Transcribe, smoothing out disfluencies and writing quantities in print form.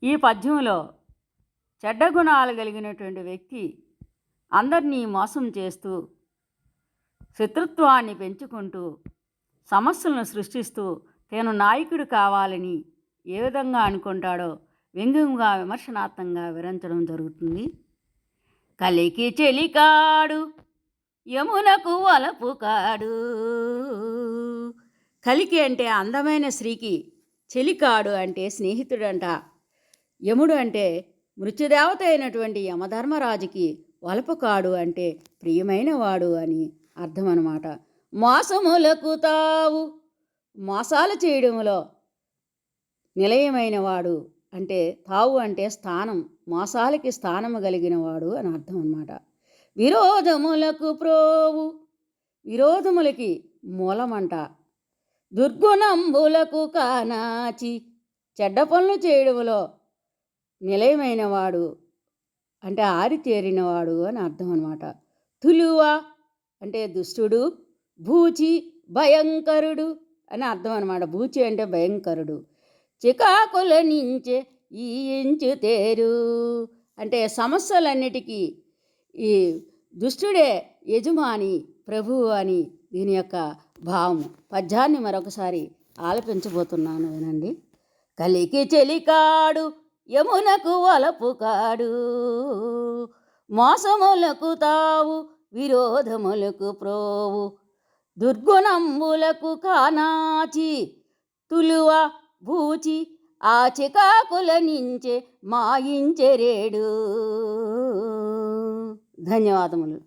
ఈ పద్యంలో చెడ్డ గుణాలు కలిగినటువంటి వ్యక్తి అందరినీ మోసం చేస్తూ శత్రుత్వాన్ని పెంచుకుంటూ సమస్యలను సృష్టిస్తూ తను నాయకుడు కావాలని ఏ విధంగా అనుకుంటాడో వ్యంగ్యంగా విమర్శనాత్మకంగా వివరించడం జరుగుతుంది. కలికి చెలికాడు యమునకు వలపు కాడు. కలికి అంటే అందమైన స్త్రీకి, చెలికాడు అంటే స్నేహితుడంట, యముడు అంటే మృత్యుదేవత అయినటువంటి యమధర్మరాజుకి వలపుకాడు అంటే ప్రియమైన వాడు అని అర్థం అన్నమాట. మోసములకు తావు, మోసాలు చేయడంలో నిలయమైన వాడు అంటే తావు అంటే స్థానం, మోసాలకి స్థానము కలిగిన వాడు అని అర్థం అన్నమాట. విరోధములకు ప్రోవు, విరోధములకి మూలమంట. దుర్గుణంబులకు కానాచి, చెడ్డ పనులు చేయడంలో నిలయమైన వాడు అంటే ఆరితేరినవాడు అని అర్థం అన్నమాట. తులువ అంటే దుష్టుడు, భూచి భయంకరుడు అని అర్థం అన్నమాట. భూచి అంటే భయంకరుడు. చికాకుల నుంచే ఈ ఇంచు తేరు అంటే సమస్యలన్నిటికీ ఈ దుష్టుడే యజమాని, ప్రభువు అని దీని యొక్క భావం. పద్యాన్ని మరొకసారి ఆలపించబోతున్నాను, వినండి. కలికి చెలికాడు యమునకు వలపు కాడు, మోసములకు తావు విరోధములకు ప్రోవు. దుర్గుణంబులకు కానాచి, తులువ భూచి ఆ చికాకుల నుంచే మాయించెరేడు. ధన్యవాదములు.